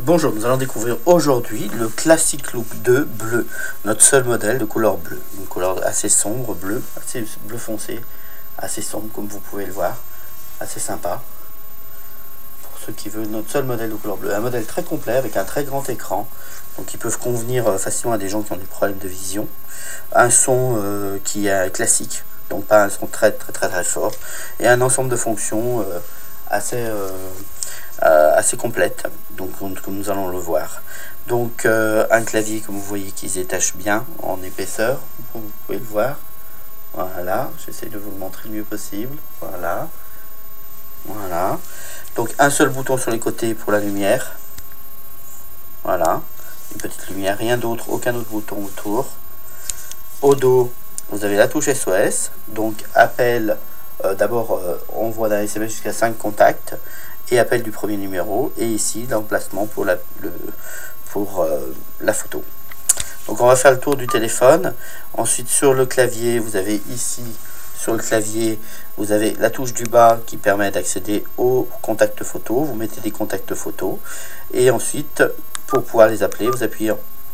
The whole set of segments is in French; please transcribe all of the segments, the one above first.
Bonjour, nous allons découvrir aujourd'hui le Classic Look 2 bleu, notre seul modèle de couleur bleue, une couleur assez sombre, bleu, assez bleu foncé, assez sombre comme vous pouvez le voir, assez sympa. Pour ceux qui veulent notre seul modèle de couleur bleue, un modèle très complet avec un très grand écran, donc qui peuvent convenir facilement à des gens qui ont des problèmes de vision, un son qui est classique, donc pas un son très fort, et un ensemble de fonctions assez complète, donc comme nous allons le voir. Donc un clavier comme vous voyez qui se détache bien en épaisseur, vous pouvez le voir. Voilà, j'essaie de vous le montrer le mieux possible. Voilà, voilà. Donc un seul bouton sur les côtés pour la lumière. Voilà, une petite lumière, rien d'autre, aucun autre bouton autour. Au dos, vous avez la touche SOS, donc appel. D'abord, envoi d'un SMS jusqu'à 5 contacts et appel du premier numéro, et ici l'emplacement pour la photo. Donc on va faire le tour du téléphone. Ensuite sur le clavier, vous avez ici sur le clavier, vous avez la touche du bas qui permet d'accéder aux contacts photos. Vous mettez des contacts photos et ensuite pour pouvoir les appeler, vous appuyez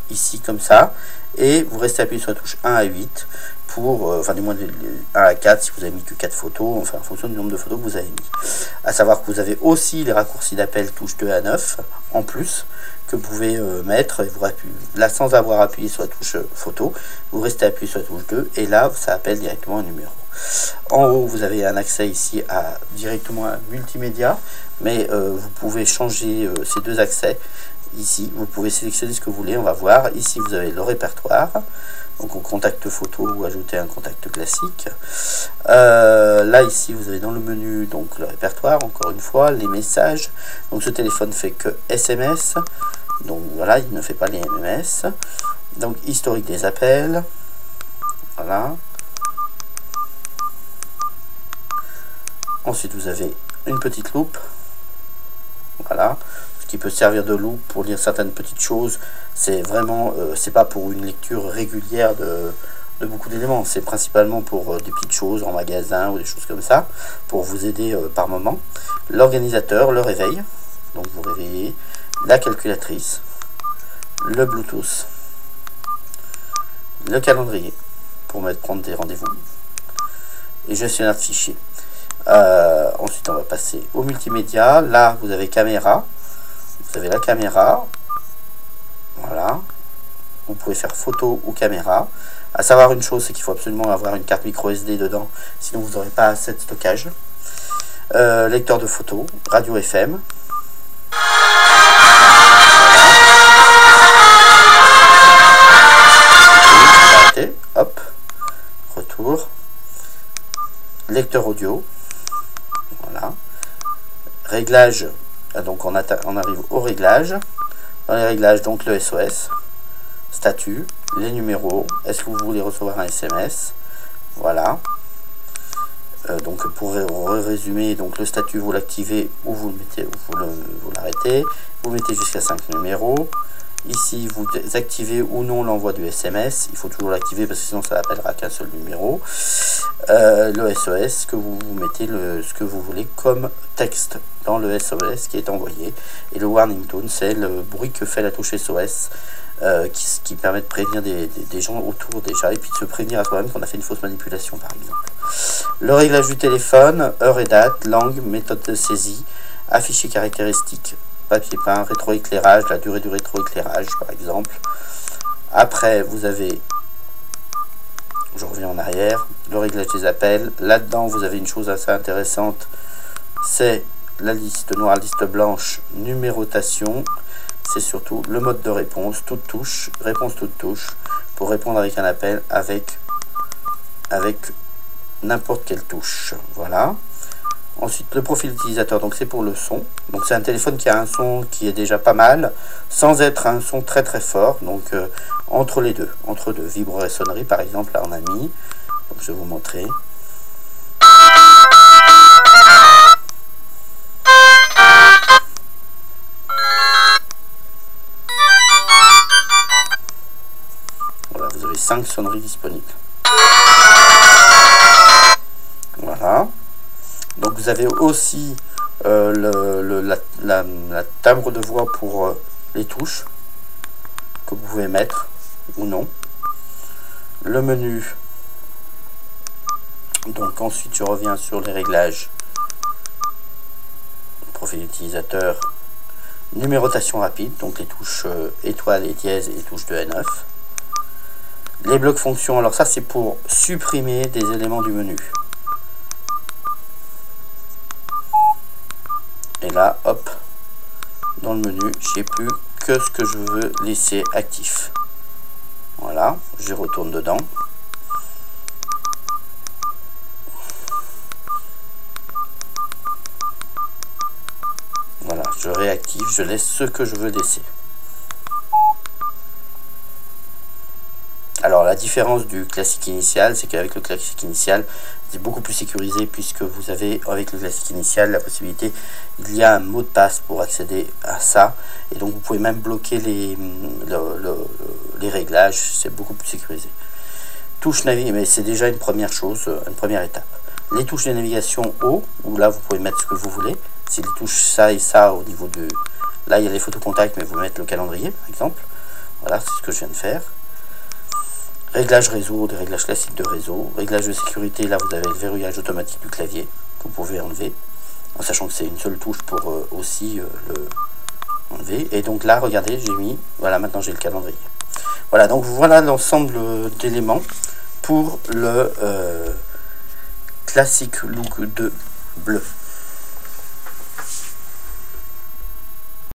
ici comme ça et vous restez appuyé sur la touche 1 à 8 pour, enfin du moins de 1 à 4 si vous avez mis que 4 photos, enfin en fonction du nombre de photos que vous avez mis. À savoir que vous avez aussi les raccourcis d'appel touche 2 à 9 en plus que vous pouvez mettre, et vous appuyez, là sans avoir appuyé sur la touche photo, vous restez appuyé sur la touche 2 et là ça appelle directement un numéro. En haut vous avez un accès ici directement à multimédia, mais vous pouvez changer ces deux accès. Ici, vous pouvez sélectionner ce que vous voulez, on va voir. Ici, vous avez le répertoire, donc au contact photo ou ajouter un contact classique. Là, ici, vous avez dans le menu donc le répertoire, encore une fois, les messages. Donc ce téléphone fait que SMS, donc voilà, il ne fait pas les MMS. Donc historique des appels, voilà. Ensuite, vous avez une petite loupe, voilà, qui peut servir de loupe pour lire certaines petites choses. C'est vraiment, c'est pas pour une lecture régulière de beaucoup d'éléments, c'est principalement pour des petites choses en magasin ou des choses comme ça, pour vous aider par moment. L'organisateur, le réveil, donc vous réveillez, la calculatrice, le Bluetooth, le calendrier pour prendre des rendez-vous, et gestionnaire de fichiers. Ensuite on va passer au multimédia. Là vous avez caméra, vous avez la caméra, voilà, vous pouvez faire photo ou caméra. À savoir une chose, c'est qu'il faut absolument avoir une carte micro SD dedans, sinon vous n'aurez pas assez de stockage. Lecteur de photos, radio FM, hop, retour, lecteur audio, voilà, réglage. Donc on arrive au réglage. Dans les réglages, donc le SOS, statut, les numéros, est-ce que vous voulez recevoir un SMS, voilà. Donc pour résumer, donc le statut vous l'activez ou vous le mettez, vous l'arrêtez, vous mettez jusqu'à 5 numéros. Ici vous activez ou non l'envoi du SMS, il faut toujours l'activer parce que sinon ça n'appellera qu'un seul numéro. Le SOS, que vous mettez ce que vous voulez comme texte dans le SOS qui est envoyé, et le warning tone, c'est le bruit que fait la touche SOS qui permet de prévenir des gens autour déjà, et puis de se prévenir à soi-même qu'on a fait une fausse manipulation par exemple. Le réglage du téléphone, heure et date, langue, méthode de saisie, afficher caractéristiques, papier peint, rétroéclairage, la durée du rétroéclairage par exemple. Après vous avez, je reviens en arrière, le réglage des appels. Là-dedans, vous avez une chose assez intéressante, c'est la liste noire, liste blanche, numérotation. C'est surtout le mode de réponse, toute touche, réponse toute touche, pour répondre avec un appel avec n'importe quelle touche. Voilà. Ensuite, le profil utilisateur, donc c'est pour le son. Donc c'est un téléphone qui a un son qui est déjà pas mal, sans être un son très fort. Donc entre les deux, vibra et sonnerie par exemple, là on a mis. Donc je vais vous montrer. Voilà, vous avez 5 sonneries disponibles. Voilà. Donc vous avez aussi la timbre de voix pour les touches que vous pouvez mettre ou non. Le menu. Donc ensuite je reviens sur les réglages. Profil utilisateur. Numérotation rapide, donc les touches étoile et dièse et les touches de N9. Les blocs fonctions, alors ça c'est pour supprimer des éléments du menu. Et là, hop, dans le menu, j'ai plus que ce que je veux laisser actif. Voilà, je retourne dedans. Voilà, je réactive, je laisse ce que je veux laisser. Alors la différence du classique initial, c'est qu'avec le classique initial, c'est beaucoup plus sécurisé puisque vous avez avec le classique initial la possibilité, il y a un mot de passe pour accéder à ça, et donc vous pouvez même bloquer les réglages, c'est beaucoup plus sécurisé. Touche navigation, mais c'est déjà une première chose, une première étape. Les touches de navigation haut, où là vous pouvez mettre ce que vous voulez. C'est les touches ça et ça au niveau de... Là il y a les photos contacts, mais vous mettez le calendrier par exemple. Voilà, c'est ce que je viens de faire. Réglage réseau, des réglages classiques de réseau. Réglage de sécurité, là vous avez le verrouillage automatique du clavier que vous pouvez enlever, en sachant que c'est une seule touche pour aussi le enlever. Et donc là, regardez, j'ai mis, voilà, maintenant j'ai le calendrier. Voilà, donc voilà l'ensemble d'éléments pour le classique look 2 bleu.